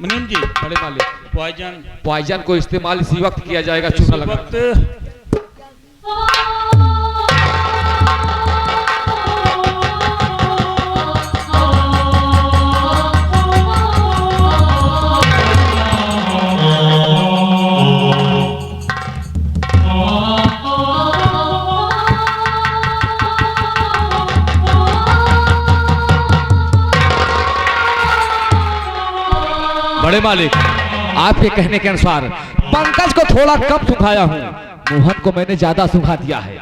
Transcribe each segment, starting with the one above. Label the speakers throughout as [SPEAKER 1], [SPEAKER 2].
[SPEAKER 1] मुनीम जी,
[SPEAKER 2] बड़े मालिक,
[SPEAKER 1] पॉइजन
[SPEAKER 2] को इस्तेमाल इसी वक्त किया जाएगा। चूना लगा
[SPEAKER 1] वक्त
[SPEAKER 2] बड़े मालिक, आपके कहने के अनुसार पंकज को थोड़ा कम सुखाया हूँ, मोहन को मैंने ज्यादा सुखा दिया है।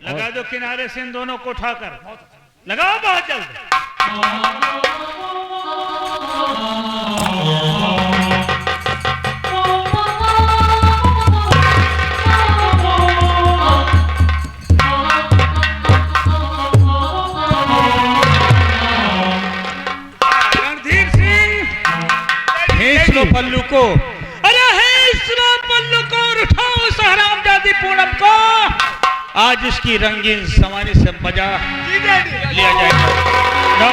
[SPEAKER 1] लगा दो किनारे से इन दोनों को उठाकर, लगाओ बहुत जल्द। पल्लू को, अरे है पल्लू को, उठाओ उस हरामजादी पूनम को, आज इसकी रंगीन सवारी से मजा लिया जाएगा।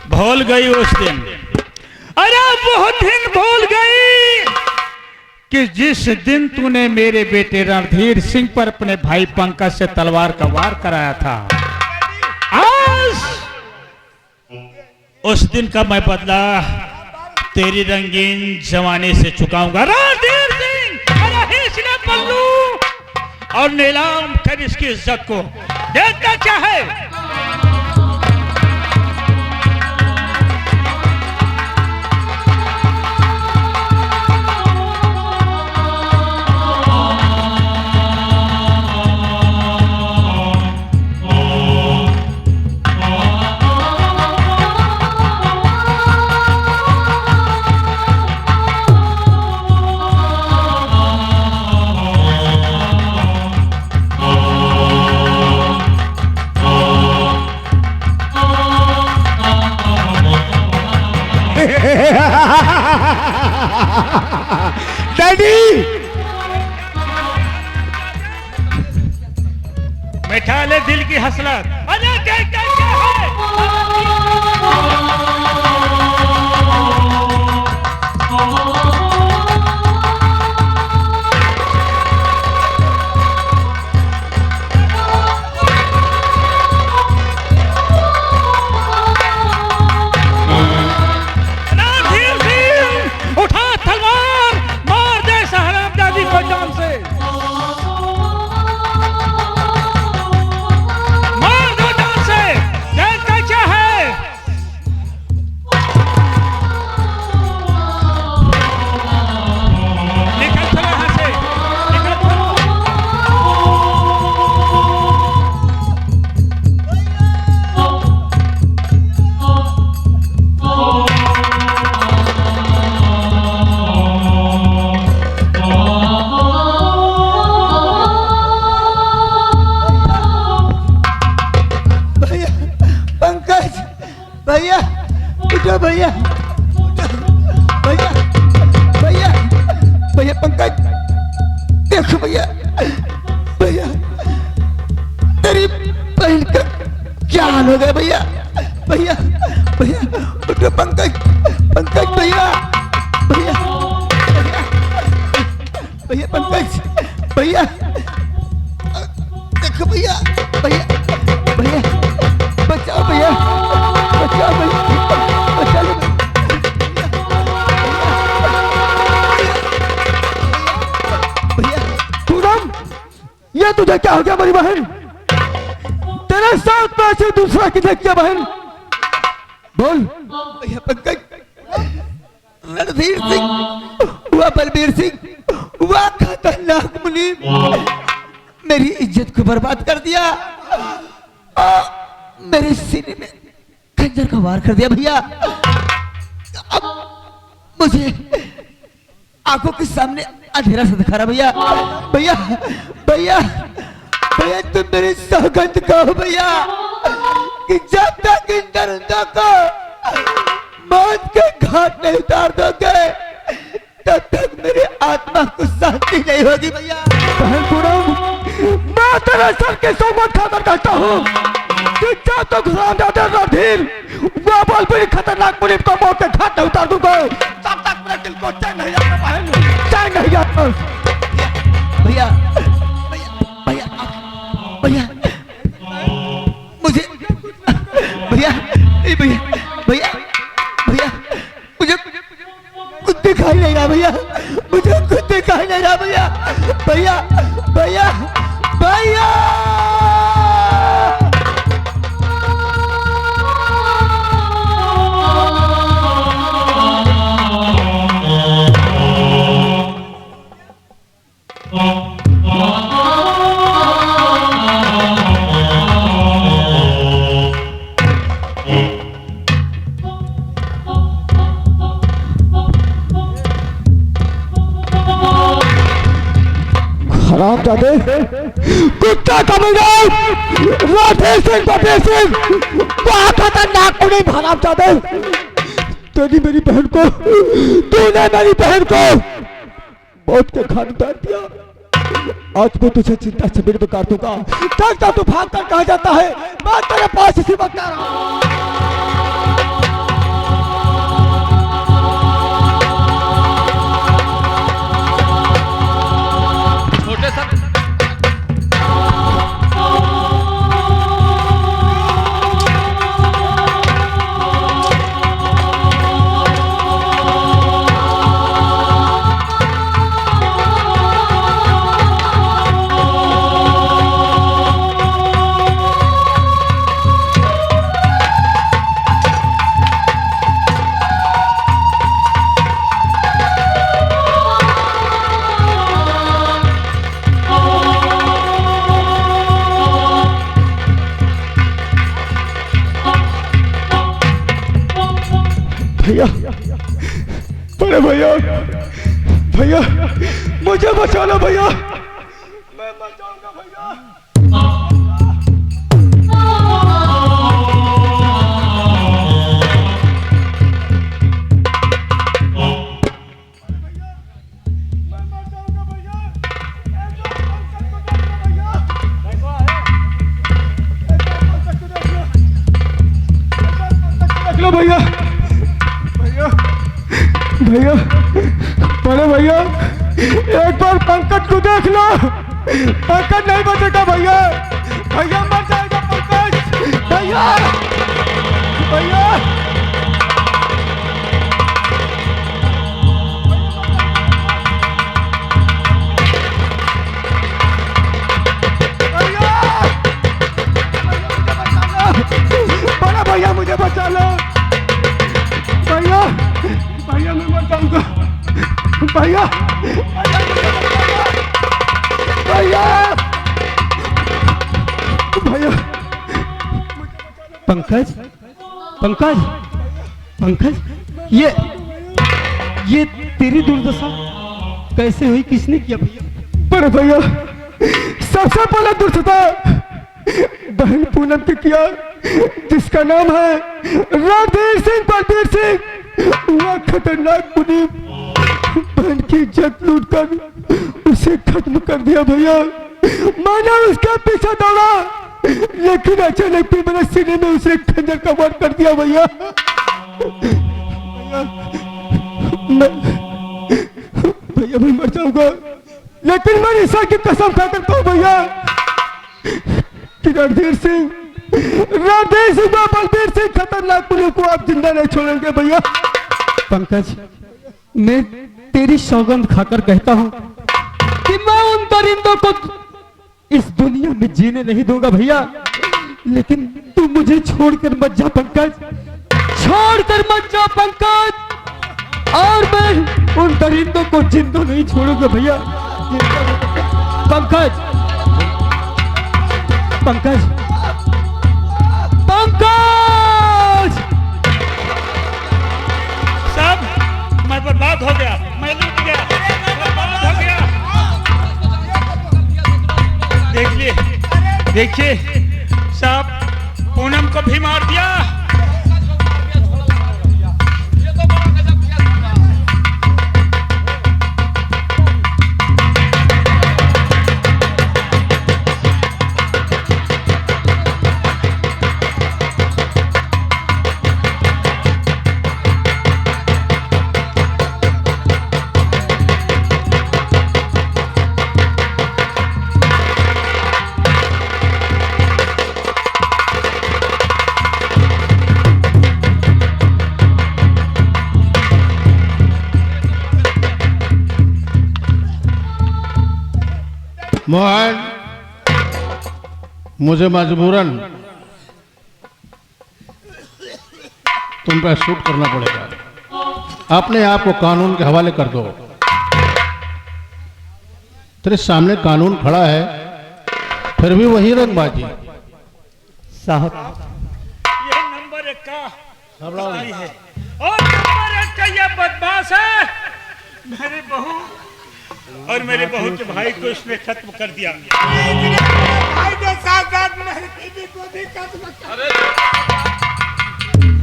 [SPEAKER 1] भूल गई उस दिन, अरे वो दिन भूल गई कि जिस दिन तूने मेरे बेटे रणधीर सिंह पर अपने भाई पंकज से तलवार का वार कराया था। आज उस दिन का मैं बदला तेरी रंगीन जवानी से चुकाऊंगा। रणधीर सिंह, अरे इसने पल्लू और नीलाम कर इसकी इज्जत को, देखना चाहे
[SPEAKER 2] डैडी,
[SPEAKER 1] बैठा ले दिल की हसरत। अरे क्या है?
[SPEAKER 3] भैया भैया भैया भैया पंकज देखो भैया भैया तेरी बहन का क्या हाल हो गया भैया भैया भैया उठो पंकज पंकज भैया भैया भैया पंकज भैया देखो भैया भैया भैया बचाओ भैया बचाओ भैया बचा लो भैया। पूनम ये तुझे क्या हो गया मेरी बहन तेरे साथ में ऐसे दूसरा किसे क्या बहन बोल भैया पंकज रणधीर सिंह हुआ बलबीर सिंह हुआ खतरनाक मुनीम मेरी इज्जत को बर्बाद कर दिया मेरे सीने में खंजर का वार कर दिया भैया। अब मुझे आंखों के सामने अंधेरा सा दिखा रहा भैया भैया भैया भैया तुम मेरी सौगंध कहो भैया कि जब तक इन दरिंदों को मौत के घाट नहीं उतार दोगे तब तक मेरी आत्मा को शांति नहीं होगी भैया। बहन पूनम, मैं तेरे सर के सौगंध खाकर कहता हूँ कि जब तक रामदादा रणधीर वो बलबीर खतरनाक मुनीम को मौत के घाट नहीं उतार दूंगा तब तक मेरे दिल को चैन नहीं आता बहन, चैन नहीं आता। भैया भैया भैया मुझे भैया भैया भैया भैया मुझे कुछ दिखाई नहीं रहा भैया, मुझे कुछ दिखाई नहीं रहा भैया भैया भैया भैया। हरामजादे, कुत्ता कमीना, रणधीर सिंह बलबीर सिंह, वहाँ खतरनाक मुनीम हरामजादे, तेरी मेरी बहन को, तूने मेरी बहन को मौत के घाट उतार दिया। आज मैं तुझे चिंता से मेरे बेकार दूंगा, देखता तू भाग कर कहा जाता है, मैं तेरे पास इसी वक्त आ रहा हूँ। भैया, बड़े भैया, भैया मुझे बचा लो भैया, मैं मर जाऊंगा भैया। भैया भैया बड़े भैया, एक बार पंकज को देख लो, पंकज नहीं बचेगा भैया, भैया मर जाएगा पंकज, भैया भैया बड़ा भैया मुझे बचा लो भैया, भैया मैं मर जाऊंगा भैया, भैया भैया।
[SPEAKER 4] पंकज पंकज पंकज, ये तेरी दुर्दशा कैसे हुई, किसने किया भैया?
[SPEAKER 3] बड़े भैया सबसे पहले दुर्दशा बहन पूनम की किया, जिसका नाम है रणधीर सिंह बलबीर सिंह। वह खतरनाक मुनीम बहन की इज्जत लूट कर उसे खत्म कर दिया भैया। मैंने उसका पीछा दौड़ा, लेकिन अचानक भी मेरे सीने में उसे खंजर का वार कर दिया भैया। भैया मैं मर जाऊंगा, लेकिन मैं ईश्वर की कसम खाकर कहूं भैया कि रणधीर सिंह बलबीर सिंह खतरनाक मुनीम को आप जिंदा नहीं छोड़ेंगे भैया।
[SPEAKER 4] पंकज, मैं तेरी सौगंध खाकर कहता हूँ कि मैं उन दरिंदों को इस दुनिया में जीने नहीं दूंगा भैया, लेकिन तू मुझे छोड़कर मत जा पंकज, छोड़कर मत जा पंकज, और मैं उन दरिंदों को जिंदा नहीं छोड़ूंगा भैया। पंकज पंकज पंकज,
[SPEAKER 1] सब मैं बर्बाद हो गया, मैं लूट गया, बर्बाद हो गया। देख लिए देखिए साहब, पूनम को भी मार दिया।
[SPEAKER 5] मोहन, मुझे मजबूरन तुम पर शूट करना पड़ेगा। अपने आप को कानून के हवाले कर दो। तेरे सामने कानून खड़ा है, फिर भी वही रंगबाजी।
[SPEAKER 4] साहब
[SPEAKER 1] ये नंबर 1 का घबराई है और नंबर 1 का ये बदमाश है। मेरे बहू और मेरे बहू के भाई को इसने खत्म कर दिया। भाई के साथ साथ मेरी बीवी को भी खत्म कर।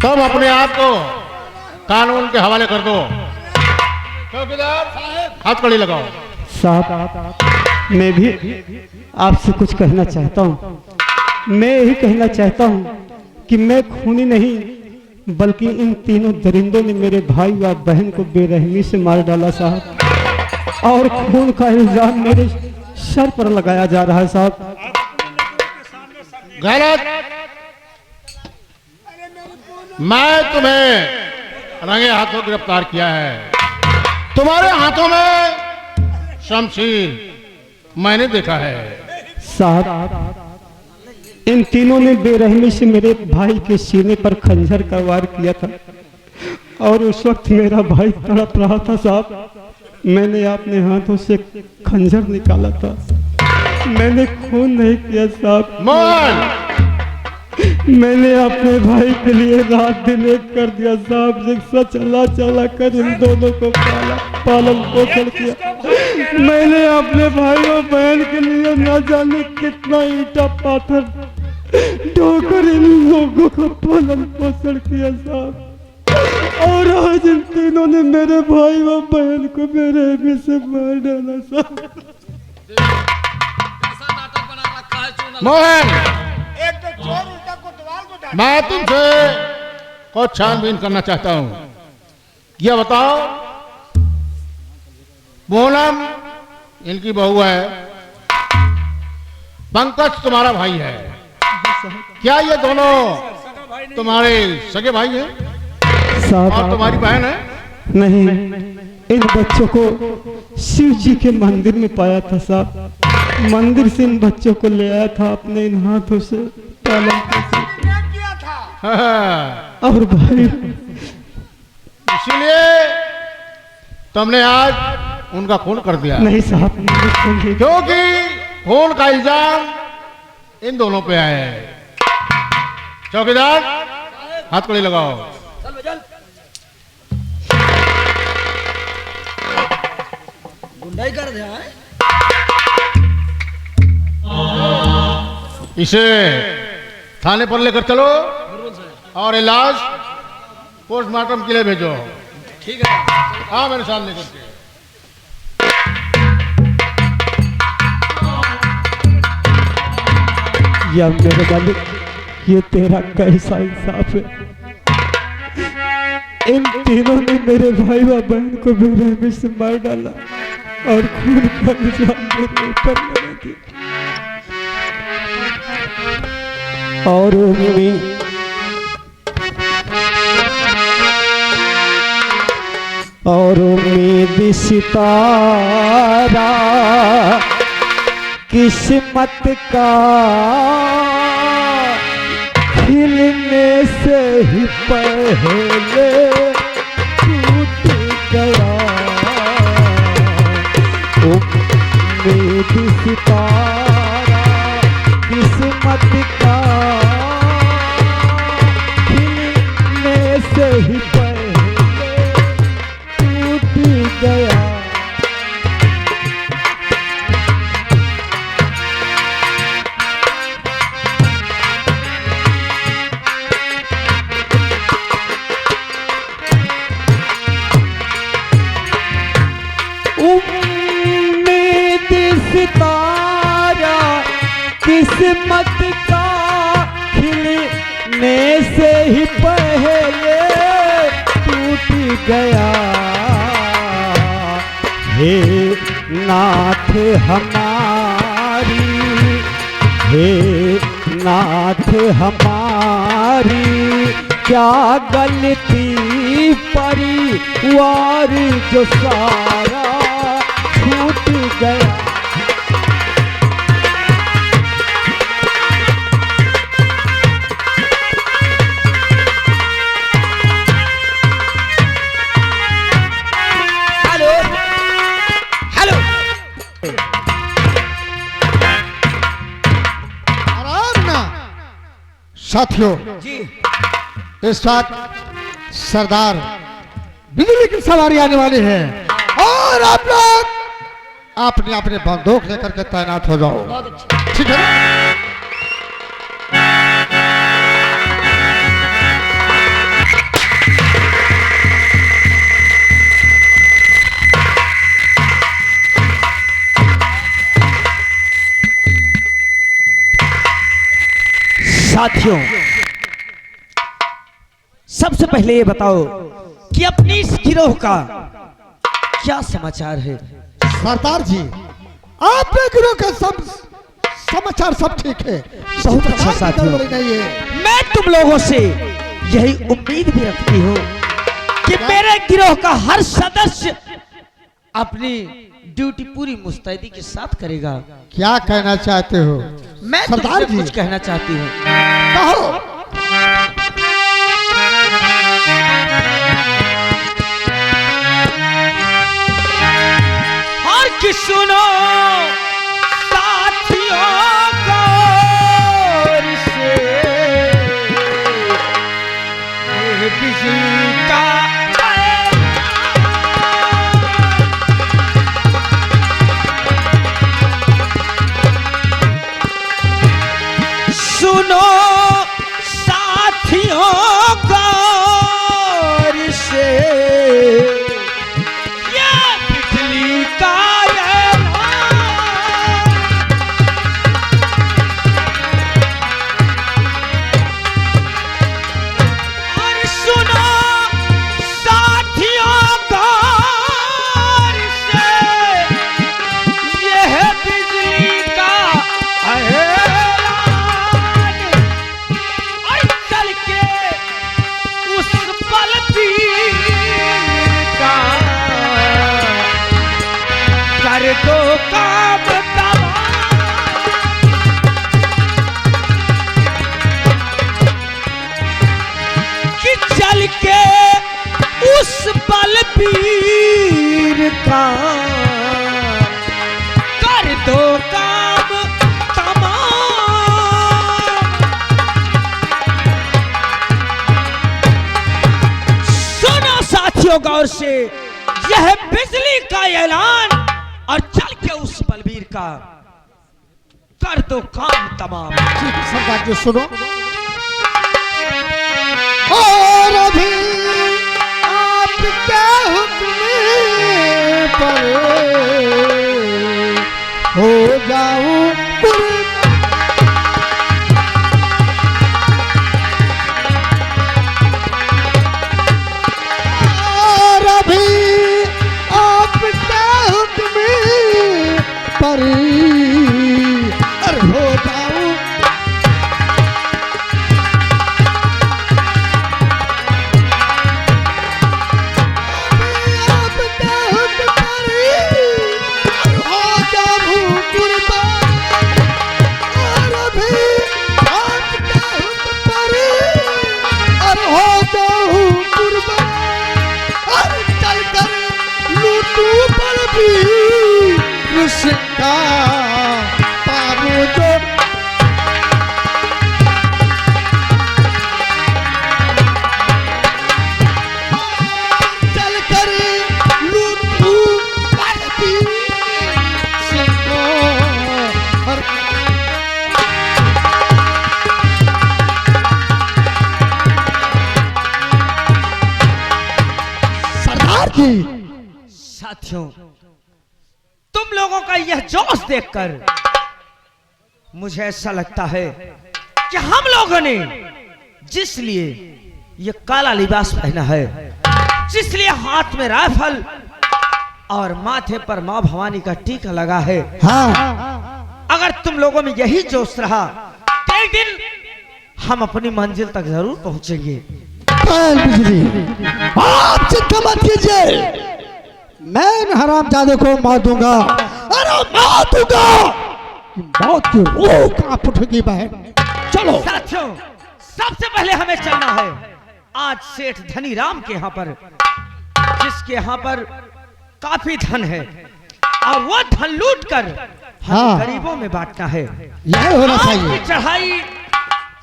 [SPEAKER 5] तब अपने आप को कानून के हवाले कर दो। चौकीदार, हाथ कड़ी लगाओ।
[SPEAKER 4] साहब मैं भी आपसे कुछ कहना चाहता हूँ। मैं यही कहना चाहता हूँ कि मैं खूनी नहीं, बल्कि इन तीनों दरिंदों ने मेरे भाई व बहन को बेरहमी से मार डाला साहब, और खून का इल्जाम मेरे सर पर लगाया जा रहा है साहब।
[SPEAKER 5] गलत। मैं तुम्हें रंगे हाथों गिरफ्तार किया है। तुम्हारे हाथों में शमशीर मैंने देखा है।
[SPEAKER 4] साहब इन तीनों ने बेरहमी से मेरे भाई के सीने पर खंजर का वार किया था, और उस वक्त मेरा भाई तड़प रहा था साहब। मैंने अपने हाथों से खंजर निकाला था, मैंने खून नहीं किया साहब।
[SPEAKER 5] मोहन,
[SPEAKER 4] मैंने अपने भाई के लिए रात दिन एक कर दिया साहब। रिक्शा चला चला कर इन दोनों को पालन पोषण किया। मैंने अपने भाई और बहन के लिए न जाने कितना ईंटा पाथर ढोकर इन लोगों का पालन पोषण किया साहब, और आज इन तीनों ने मेरे भाई व बहन को बेरहमी से मार डाला साहब।
[SPEAKER 5] मोहन, मैं तुमसे कुछ छानबीन करना चाहता हूँ। यह बताओ, पूनम इनकी बहू है, पंकज तुम्हारा भाई है, क्या ये दोनों तुम्हारे सगे भाई हैं? और तुम्हारी बहन है?
[SPEAKER 4] नहीं, इन बच्चों को शिव जी के मंदिर में पाया था साहब। मंदिर से इन बच्चों को ले आया था अपने इन हाथों से पालन पोषण
[SPEAKER 1] किया था।
[SPEAKER 4] और भाई
[SPEAKER 5] इसीलिए तुमने आज उनका खून कर दिया।
[SPEAKER 4] नहीं साहब, नहीं।
[SPEAKER 5] क्योंकि खून का इल्जाम इन दोनों पे आया है। चौकीदार, हाथ कड़ी लगाओ।
[SPEAKER 3] गुंडाई कर दिया है।
[SPEAKER 5] इसे थाने पर लेकर चलो और इलाज पोस्टमार्टम के लिए भेजो।
[SPEAKER 3] ठीक है।
[SPEAKER 5] हाँ, मेरे साथ लेकर के।
[SPEAKER 4] या मेरे मालिक, ये तेरा कैसा इंसाफ है। इन तीनों ने मेरे भाई व बहन को बेरहमी से मार डाला और खून का इल्जाम मेरे ऊपर लगा दिया। और उम्मीद सितारा किस्मत का खिलने से ही पहले टूट गया। उम्मीद सितारा किस्मत का खिलने से ही पहले टूट गया। किस्मत का खिलने से ही पहले टूट गया। हे नाथ हमारी, हे नाथ हमारी, क्या गलती परिवार जो सारा छूट गया।
[SPEAKER 5] साथियों
[SPEAKER 2] जी
[SPEAKER 5] इस वक्त सरदार बिजली की सवारी आने वाली है और आप लोग अपने अपने बंदूक लेकर के तैनात हो जाओ। ठीक है।
[SPEAKER 6] साथियों, सबसे पहले ये बताओ कि अपनी इस गिरोह का क्या समाचार है?
[SPEAKER 5] सरदार जी आपने गिरोह के सब समाचार सब ठीक है।
[SPEAKER 6] बहुत अच्छा साथियों,
[SPEAKER 5] नहीं है।
[SPEAKER 6] मैं तुम लोगों से यही उम्मीद भी रखती हूँ कि मेरे गिरोह का हर सदस्य अपनी ड्यूटी पूरी मुस्तैदी के साथ करेगा।
[SPEAKER 5] क्या कहना चाहते हो?
[SPEAKER 6] मैं
[SPEAKER 5] सरदार
[SPEAKER 6] तुमसे
[SPEAKER 5] जी
[SPEAKER 6] कुछ कहना चाहती हूँ।
[SPEAKER 5] कहो।
[SPEAKER 6] और कि सुनो साथियों गौर से, ये बिजली का सुनो साथियों गौर से, ये बिजली का और सुनो साथियों गौर से, यह बिजली का चल के उस बलबीर का कर दो काम कि चल के उस बलबीर का कर दो काम तमाम। सुनो साथियों गौर से, यह बिजली का ऐलान और चल के उस बलबीर का कर दो काम तमाम।
[SPEAKER 5] सरदार जी सुनो। और अभी आपके हुक्म पर हो जाऊं और अभी आपके हुक्म पर हो जाऊं
[SPEAKER 6] साथियों, तुम लोगों का यह जोश देखकर मुझे ऐसा लगता है कि हम लोगों ने जिस लिए ये काला लिबास पहना है, जिस लिए हाथ में राइफल और माथे पर मां भवानी का टीका लगा है,
[SPEAKER 5] हाँ
[SPEAKER 6] अगर तुम लोगों में यही जोश रहा तो एक दिन हम अपनी मंजिल तक जरूर पहुंचेंगे।
[SPEAKER 5] बैल बिजली, आप चिंता मत कीजिए, मैं इन हरामजादे को मार दूंगा। अरे मार दूंगा, मौत की रूह कांप उठेगी बहन। चलो
[SPEAKER 6] साथियों, सबसे पहले हमें चलना है आज सेठ धनी राम के यहाँ पर, जिसके यहाँ पर काफी धन है और वो धन लूट कर हमें
[SPEAKER 5] हाँ।
[SPEAKER 6] गरीबों में बांटना है।
[SPEAKER 5] यही होना
[SPEAKER 6] आज
[SPEAKER 5] चाहिए।
[SPEAKER 6] की चढ़ाई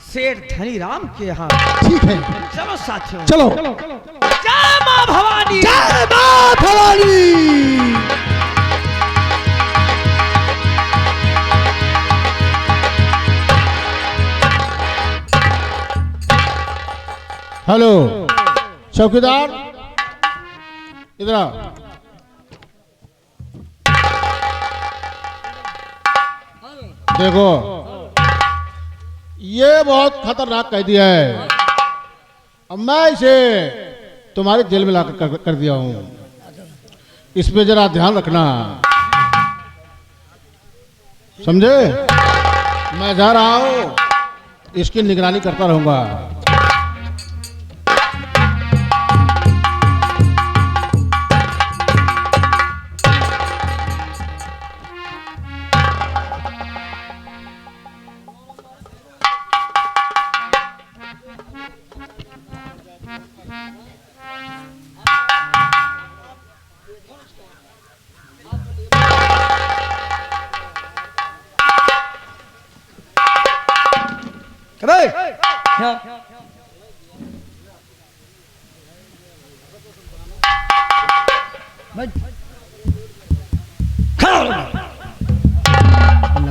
[SPEAKER 6] सेठ धनी राम के यहाँ।
[SPEAKER 5] ठीक है,
[SPEAKER 6] चलो साथियों,
[SPEAKER 5] चलो।
[SPEAKER 6] जय मां भवानी।
[SPEAKER 5] जय मां भवानी। हेलो चौकीदार, इधर आओ। देखो, ये बहुत खतरनाक कैदी है। अब मैं इसे तुम्हारी जेल में लाकर कर दिया हूं, इस पे जरा ध्यान रखना, समझे? मैं जा रहा हूं, इसकी निगरानी करता रहूंगा।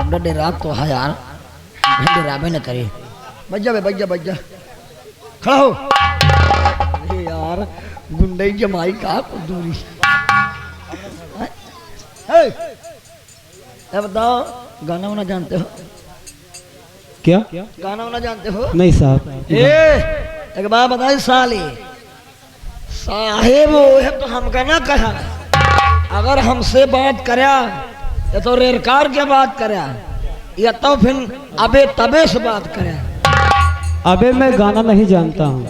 [SPEAKER 6] लंबा रात तो है यार, राबे न करे। बज जा खड़ा हो। अरे यार, गुंडई जमाई का दूरी। बताओ, गाना वाना जानते हो?
[SPEAKER 4] क्या?
[SPEAKER 6] गाना वाना जानते हो?
[SPEAKER 4] नहीं साहब।
[SPEAKER 6] एक बात बताई साली, साहेब वो तो हमका ना कहा, अगर हमसे बात करया या तो रेरकार के बात करया या तो फिर अबे तबे से बात करया।
[SPEAKER 4] अबे मैं गाना नहीं जानता हूँ।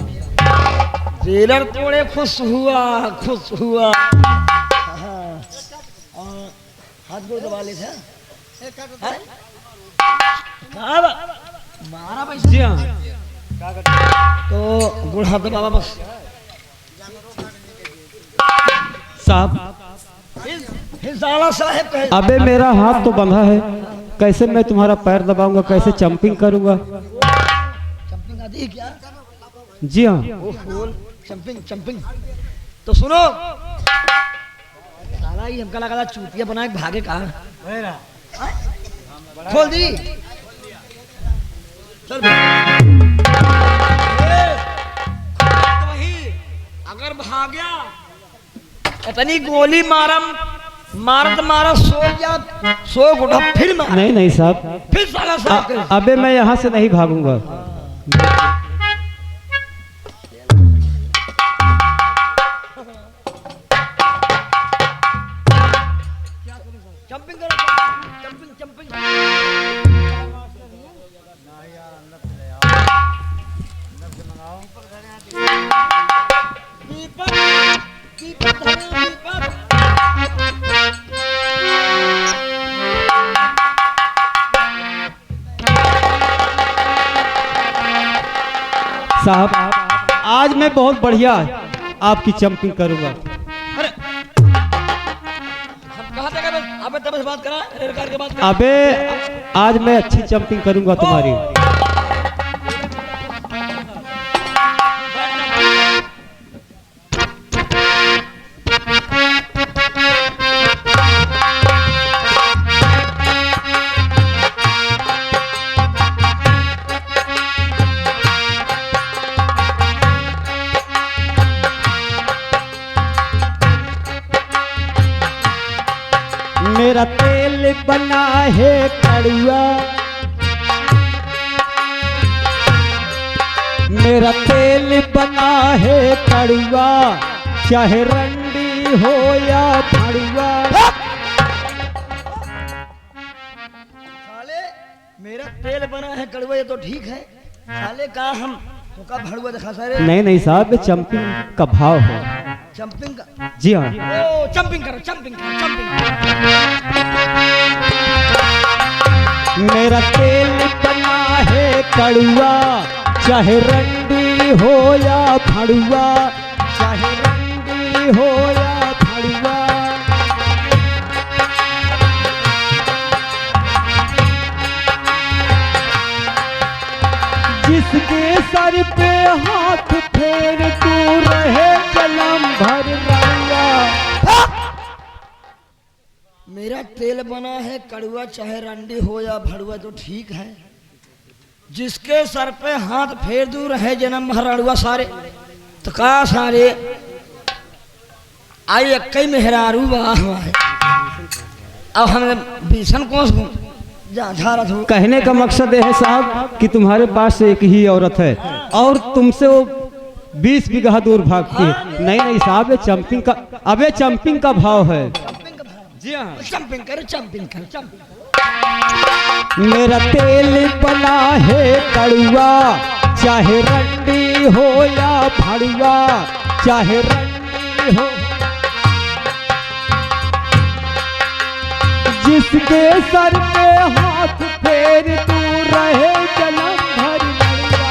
[SPEAKER 6] जेलर तोड़े खुश हुआ। हाथ गोड़ दबा ले थे। मारा पैसा
[SPEAKER 4] जी हाँ।
[SPEAKER 6] तो गुड़ हाथ दबावा बस।
[SPEAKER 4] साहब,
[SPEAKER 6] फिर साला साहेब कहे।
[SPEAKER 4] अबे मेरा हाथ तो बंधा है, कैसे मैं तुम्हारा पैर दबाऊंगा, कैसे जंपिंग करूंगा?
[SPEAKER 6] जंपिंग आती है क्या?
[SPEAKER 4] जी हाँ।
[SPEAKER 6] ओहो, जंपिंग। तो सुनो, साला ये हमका लगा था चूतिया बना के भागे कहाँ? खोल दी। चल वही, अगर भाग्या इतनी गोली मारा सो उठा फिर मार।
[SPEAKER 4] नहीं साहब,
[SPEAKER 6] फिर साला साहब
[SPEAKER 4] अबे मैं यहाँ से नहीं भागूंगा।
[SPEAKER 6] जंपिंग करो, जंपिंग।
[SPEAKER 4] साहब, आज मैं बहुत बढ़िया आपकी जंपिंग करूंगा।
[SPEAKER 6] अरे हम कहाँ तक अबे तब से बात करा, रेलगाड़ के बात करा।
[SPEAKER 4] अबे आज मैं अच्छी जंपिंग करूंगा तुम्हारी। मेरा तेल बना है कड़ुआ, मेरा तेल बना है कड़वा, चाहे रंडी हो या भड़ुआ।
[SPEAKER 6] साले मेरा तेल बना है कड़वा, ये तो ठीक है। साले का हम तो का भड़ुआ दिखा सारे।
[SPEAKER 4] नहीं नहीं साहब, ये चंपिंग का भाव है।
[SPEAKER 6] जंपिंग का?
[SPEAKER 4] जी हाँ।
[SPEAKER 6] ओ जंपिंग करो, जंपिंग करो, जंपिंग।
[SPEAKER 4] मेरा तेल बना है कड़वा, चाहे रंडी हो या भड़ुआ, चाहे रंडी हो या भड़ुआ। जिसके सर पे हाथ फेर तू रहे जलम भर रंगा।
[SPEAKER 6] मेरा तेल बना है कड़वा, चाहे रंडी हो या भड़ुआ, तो ठीक है। जिसके सर पे हाथ फेर दूं रहे जन्म भर अड़ुआ। सारे तो का सारे आई कई मेहरारू है। अब हमें भीषण कोस जा झारत हो।
[SPEAKER 4] कहने का मकसद ये है साहब कि तुम्हारे पास एक ही औरत है और तुमसे वो 20 बीघा दूर भागती है। नहीं नहीं साहब, ये चंपिंग का, अब ये चंपिंग का भाव है। जी हाँ,
[SPEAKER 6] जंपिंग कर, जंपिंग कर, जंपिंग।
[SPEAKER 4] मेरा तेल बना है कड़वा, चाहे रंडी हो या भड़ुआ, चाहे रंडी हो। जिसके सर पे हाथ फेर तू रहे जलम भर नड़ुआ।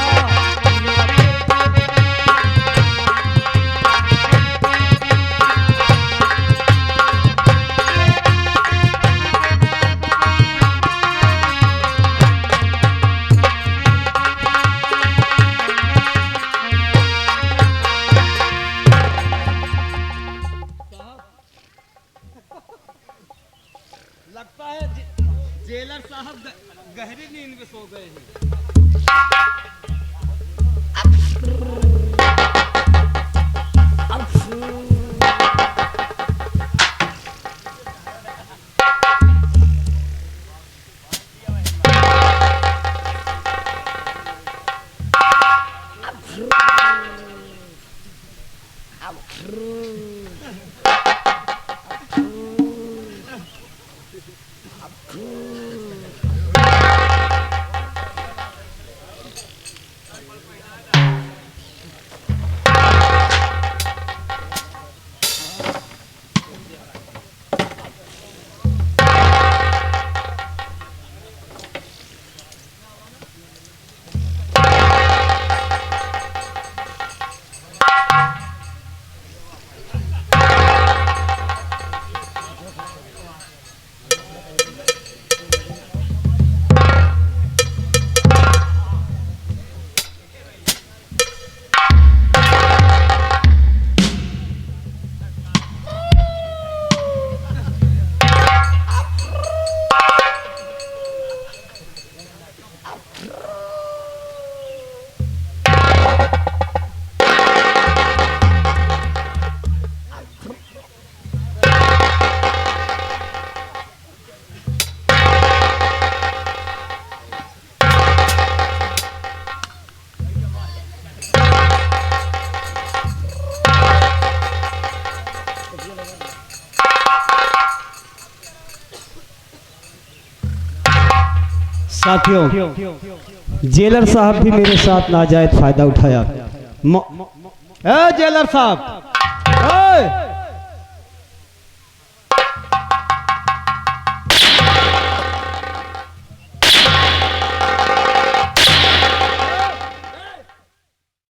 [SPEAKER 6] लगता है जेलर साहब गहरी नींद में सो गए हैं।
[SPEAKER 4] साथियों, जेलर साहब भी मेरे साथ नाजायज फायदा उठाया। जेलर साहब,